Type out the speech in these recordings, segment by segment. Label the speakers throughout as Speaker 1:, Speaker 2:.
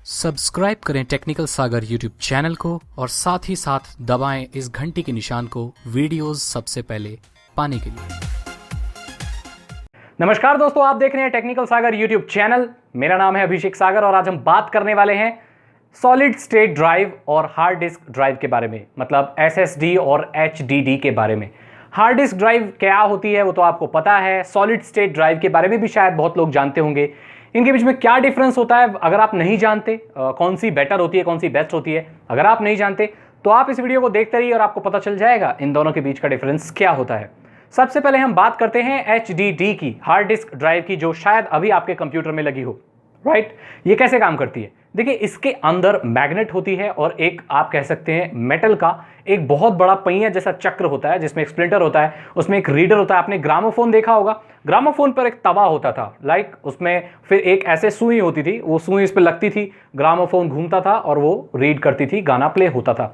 Speaker 1: Subscribe करें technical सागर YouTube channel को और साथ ही साथ दबाएं इस घंटी के निशान को वीडियोस सबसे पहले पाने के लिए।
Speaker 2: नमस्कार दोस्तों, आप देख रहे हैं टेक्निकल सागर यूट्यूब चैनल। मेरा नाम है अभिषेक सागर और आज हम बात करने वाले हैं सॉलिड स्टेट ड्राइव और हार्ड डिस्क ड्राइव के बारे में, मतलब एसएसडी और एचडीडी के बारे में। हार्ड डिस्क ड्राइव क्या होती है वो तो आपको पता है, सॉलिड स्टेट ड्राइव के बारे में भी शायद बहुत लोग जानते होंगे। इनके बीच में क्या डिफरेंस होता है अगर आप नहीं जानते, कौन सी बेटर होती है, कौन सी बेस्ट होती है, अगर आप नहीं जानते तो आप इस वीडियो को देखते रहिए और आपको पता चल जाएगा इन दोनों के बीच का डिफरेंस क्या होता है। सबसे पहले हम बात करते हैं एचडीडी की, हार्ड डिस्क ड्राइव की, जो शायद अभी आपके कंप्यूटर में लगी हो। राइट, ये कैसे काम करती है? देखिए, इसके अंदर मैग्नेट होती है और एक आप कह सकते हैं मेटल का एक बहुत बड़ा पहिया जैसा चक्र होता है जिसमें एक स्प्लिंटर होता है, उसमें एक रीडर होता है। आपने ग्रामोफोन देखा होगा, ग्रामोफोन पर एक तवा होता था, उसमें फिर एक ऐसे सुई होती थी, वो सुई इस पर लगती थी, ग्रामोफोन घूमता था और वो रीड करती थी, गाना प्ले होता था।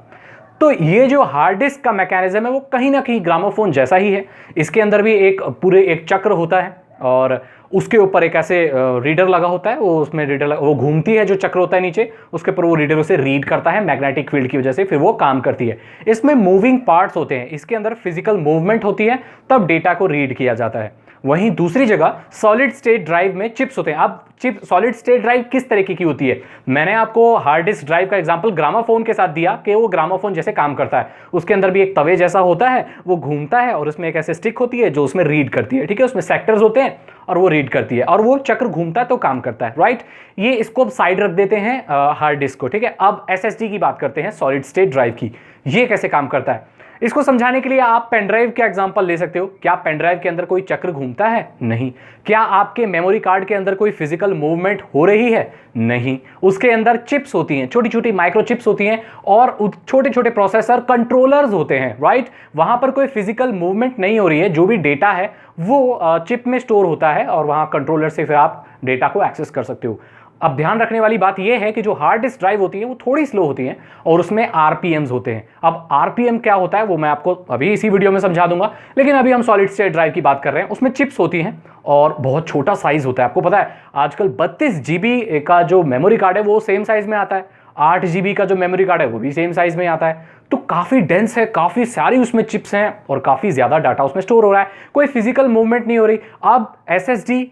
Speaker 2: तो ये जो हार्ड डिस्क का मैकेनिज्म है वो कहीं ना कहीं ग्रामोफोन जैसा ही है। इसके अंदर भी एक चक्र होता है और उसके ऊपर एक ऐसे रीडर लगा होता है, वो उसमें वो घूमती है, जो चक्र होता है नीचे उसके ऊपर वो रीडर उसे रीड करता है मैग्नेटिक फील्ड की वजह से, फिर वो काम करती है। इसमें मूविंग पार्ट्स होते हैं, इसके अंदर फिजिकल मूवमेंट होती है, तब डेटा को रीड किया जाता है। वहीं दूसरी जगह सॉलिड स्टेट ड्राइव में चिप्स होते हैं। अब सॉलिड स्टेट ड्राइव किस तरीके की होती है? मैंने आपको हार्ड डिस्क ड्राइव का एग्जांपल ग्रामोफोन के साथ दिया कि वो ग्रामोफोन जैसे काम करता है। उसके अंदर भी एक तवे जैसा होता है, वो घूमता है और उसमें एक ऐसे स्टिक होती है जो उसमें रीड करती है। ठीक है, उसमें सेक्टर्स होते हैं और वो रीड करती है और वो चक्र घूमता है तो काम करता है। राइट, ये इसको साइड रख देते हैं हार्ड डिस्क को। ठीक है, अब एसएसडी की बात करते हैं, सॉलिड स्टेट ड्राइव की। ये कैसे काम करता है इसको समझाने के लिए आप पेन ड्राइव का एग्जांपल ले सकते हो। क्या पेन ड्राइव के अंदर कोई चक्र घूमता है? नहीं। क्या आपके मेमोरी कार्ड के अंदर कोई फिजिकल मूवमेंट हो रही है? नहीं। उसके अंदर चिप्स होती हैं, छोटी छोटी माइक्रो चिप्स होती हैं और छोटे छोटे प्रोसेसर कंट्रोलर्स होते हैं। राइट, वहां पर कोई फिजिकल मूवमेंट नहीं हो रही है, जो भी डेटा है वो चिप में स्टोर होता है और वहां कंट्रोलर से फिर आप डेटा को एक्सेस कर सकते हो। अब ध्यान रखने वाली बात यह है कि जो हार्ड डिस्क ड्राइव होती है वो थोड़ी स्लो होती है और उसमें आरपीएम्स होते हैं। अब आरपीएम क्या होता है वो मैं आपको अभी इसी वीडियो में समझा दूंगा, लेकिन अभी हम सॉलिड स्टेट ड्राइव की बात कर रहे हैं। उसमें चिप्स होती हैं और बहुत छोटा साइज होता है। आपको पता है आजकल 32 GB का जो मेमोरी कार्ड है वो सेम साइज में आता है, 8 GB का जो मेमोरी कार्ड है वो भी सेम साइज में आता है। तो काफी डेंस है, काफी सारी उसमें चिप्स हैं और काफी ज्यादा डाटा उसमें स्टोर हो रहा है, कोई फिजिकल मूवमेंट नहीं हो रही। अब एसएसडी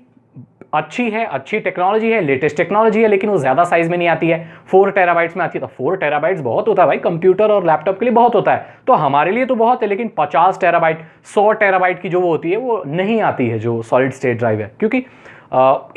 Speaker 2: अच्छी है, अच्छी टेक्नोलॉजी है, लेटेस्ट टेक्नोलॉजी है, लेकिन वो ज्यादा साइज में नहीं आती है, 4 टेराबाइट्स में आती है। तो 4 टेराबाइट्स बहुत होता है भाई, कंप्यूटर और लैपटॉप के लिए बहुत होता है, तो हमारे लिए तो बहुत है, लेकिन 50 टेराबाइट 100 टेराबाइट की जो वो होती है वो नहीं आती है जो सॉलिड स्टेट ड्राइव है, क्योंकि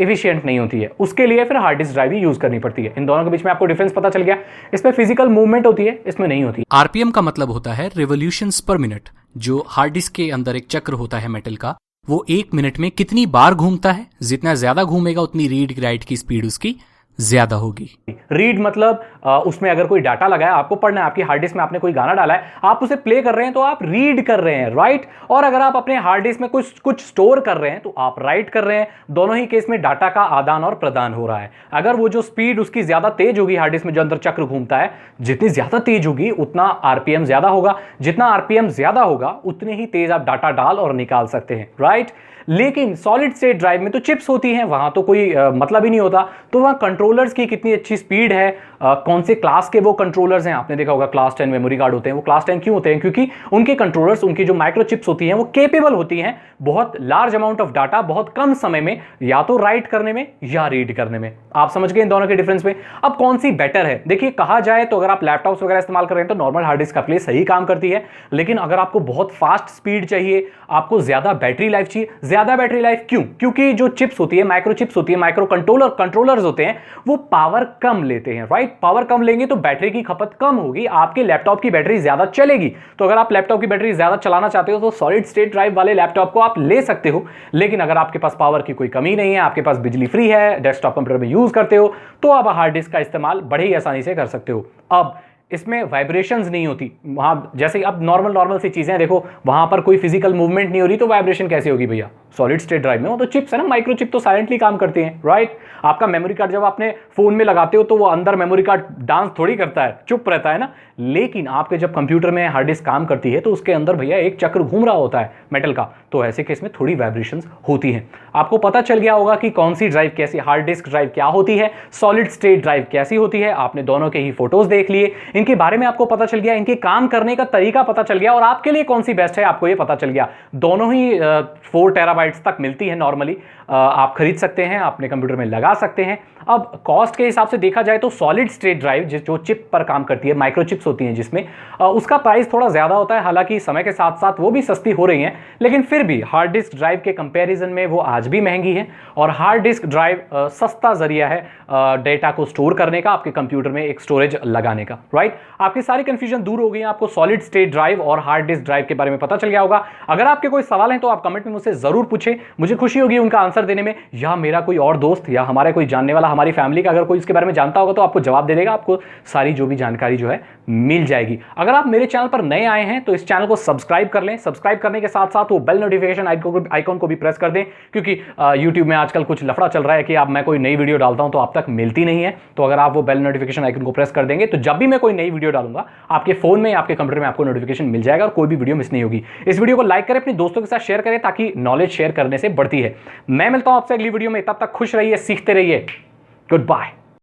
Speaker 2: एफिशिएंट नहीं होती है। उसके लिए फिर हार्ड डिस्क ड्राइव ही यूज करनी पड़ती है। इन दोनों के बीच में आपको डिफरेंस पता चल गया। इसमें फिजिकल मूवमेंट होती है, इसमें नहीं होती।
Speaker 1: आरपीएम का मतलब होता है रिवोल्यूशंस पर मिनट। जो हार्ड डिस्क के अंदर एक चक्र होता है मेटल का, वो 1 मिनट में कितनी बार घूमता है, जितना ज्यादा घूमेगा उतनी रीड राइट की स्पीड उसकी ज्यादा होगी।
Speaker 2: रीड मतलब उसमें अगर कोई डाटा लगा है, आपको पढ़ना है, आपकी हार्ड डिस्क में आपने कोई गाना डाला है, आप उसे प्ले कर रहे हैं तो आप रीड कर रहे हैं। राइट, और अगर आप अपने हार्ड डिस्क में कुछ स्टोर कर रहे हैं तो आप राइट कर रहे हैं। दोनों ही केस में डाटा का आदान और प्रदान हो रहा है। अगर वो जो स्पीड उसकी ज्यादा तेज होगी, हार्ड डिस्क में जो अंदर चक्र घूमता है, जितनी ज्यादा तेज होगी उतना आरपीएम ज्यादा होगा, जितना आरपीएम ज्यादा होगा उतने ही तेज आप डाटा डाल और निकाल सकते हैं। राइट, लेकिन सॉलिड स्टेट ड्राइव में तो चिप्स होती हैं, वहां तो कोई मतलब ही नहीं होता। तो वहां कंट्रोलर्स की कितनी अच्छी स्पीड है, कौन से क्लास के वो कंट्रोलर्स हैं। आपने देखा होगा क्लास 10 मेमोरी कार्ड होते हैं। वो क्लास 10 क्यों होते हैं? क्योंकि उनके कंट्रोलर्स, उनकी जो माइक्रो चिप्स होती हैं वो केपेबल होती हैं बहुत लार्ज अमाउंट ऑफ डाटा बहुत कम समय में या तो राइट करने में या रीड करने में। आप समझ गए इन दोनों के डिफरेंस में। अब कौन सी बेटर है? देखिए, कहा जाए तो अगर आप लैपटॉप्स वगैरह इस्तेमाल कर रहे हैं तो नॉर्मल हार्ड डिस्क आपके लिए सही काम करती है, लेकिन अगर आपको बहुत फास्ट स्पीड चाहिए, आपको ज्यादा बैटरी लाइफ चाहिए। ज्यादा बैटरी लाइफ क्यों? क्योंकि जो चिप्स होती है, माइक्रो चिप्स होती है, माइक्रो कंट्रोलर्स होते हैं, वो पावर कम लेते हैं। राइट, पावर कम लेंगे तो बैटरी की खपत कम होगी, आपके लैपटॉप की बैटरी ज्यादा चलेगी। तो अगर आप लैपटॉप की बैटरी ज्यादा चलाना चाहते हो तो सॉलिड स्टेट ड्राइव वाले लैपटॉप को आप ले सकते हो। लेकिन अगर आपके पास पावर की कोई कमी नहीं है, आपके पास बिजली फ्री है, डेस्कटॉप कंप्यूटर में यूज करते हो, तो आप हार्ड डिस्क का इस्तेमाल बड़े ही आसानी से कर सकते हो। अब इसमें वाइब्रेशंस नहीं होती वहां, जैसे अब नॉर्मल सी चीजें देखो, वहां पर कोई फिजिकल मूवमेंट नहीं हो रही तो वाइब्रेशन कैसे होगी भैया? सॉलिड स्टेट ड्राइव में वो तो चिप्स है ना, माइक्रोचिप तो साइलेंटली काम करते हैं, राइट। आपका मेमोरी कार्ड जब आपने फोन में लगाते हो तो वो अंदर मेमोरी कार्ड डांस थोड़ी करता है, चुप रहता है ना। लेकिन आपके जब कंप्यूटर में हार्ड डिस्क काम करती है तो उसके अंदर भैया एक चक्र घूम रहा होता है मेटल का, तो ऐसे केस में थोड़ी वाइब्रेशंस होती हैं। आपको पता चल गया होगा कि कौन सी ड्राइव कैसी, हार्ड डिस्क ड्राइव क्या होती है, सॉलिड स्टेट ड्राइव कैसी होती है। आपने दोनों के ही फोटोज देख लिए, इनके बारे में आपको पता चल गया, इनके काम करने का तरीका पता चल गया और आपके लिए कौन सी बेस्ट है आपको ये पता चल गया। दोनों ही 4 टेराबाइट्स तक मिलती है नॉर्मली, आप खरीद सकते हैं, अपने कंप्यूटर में लगा सकते हैं। अब कॉस्ट के हिसाब से देखा जाए तो सॉलिड स्टेट ड्राइव जो चिप पर काम करती है, माइक्रोचिप्स होती हैं जिसमें, उसका प्राइस थोड़ा ज्यादा होता है। हालांकि समय के साथ साथ वो भी सस्ती हो रही हैं, लेकिन फिर भी हार्ड डिस्क ड्राइव के कंपैरिजन में वो आज भी महंगी है। और हार्ड डिस्क ड्राइव सस्ता जरिया है डेटा को स्टोर करने का, आपके कंप्यूटर में एक स्टोरेज लगाने का, राइट। आपकी सारी कंफ्यूजन दूर हो गई है, आपको सॉलिड स्टेट ड्राइव और हार्ड डिस्क ड्राइव के बारे में पता चल गया होगा। अगर आपके कोई सवाल हैं तो आप कमेंट में मुझसे जरूर पूछें, मुझे खुशी होगी उनका आंसर देने में, या मेरा कोई और दोस्त या हमारे कोई जानने वाला, हमारी फैमिली का अगर कोई इसके बारे में जानता होगा तो आपको जवाब दे देगा, आपको सारी जो भी जानकारी जो है मिल जाएगी। अगर आप मेरे चैनल पर नए आए हैं तो इस चैनल को सब्सक्राइब कर लें, सब्सक्राइब करने के साथ साथ वो बेल नोटिफिकेशन आइकॉन को भी प्रेस कर दें, क्योंकि YouTube में आजकल कुछ लफड़ा चल रहा है कि अब मैं कोई नई वीडियो डालता हूं तो आप तक मिलती नहीं है। तो अगर आप वो बेल नोटिफिकेशन आइकन को प्रेस कर देंगे तो जब भी मैं कोई नई वीडियो डालूंगा आपके फोन में, आपके कंप्यूटर में आपको नोटिफिकेशन मिल जाएगा और कोई भी वीडियो मिस नहीं होगी। इस वीडियो को लाइक करें, अपने दोस्तों के साथ शेयर करें, ताकि नॉलेज शेयर करने से बढ़ती है। मैं मिलता हूं आपसे अगली वीडियो में, तब तक खुश रहिए, सीखते रहिए। Good bye.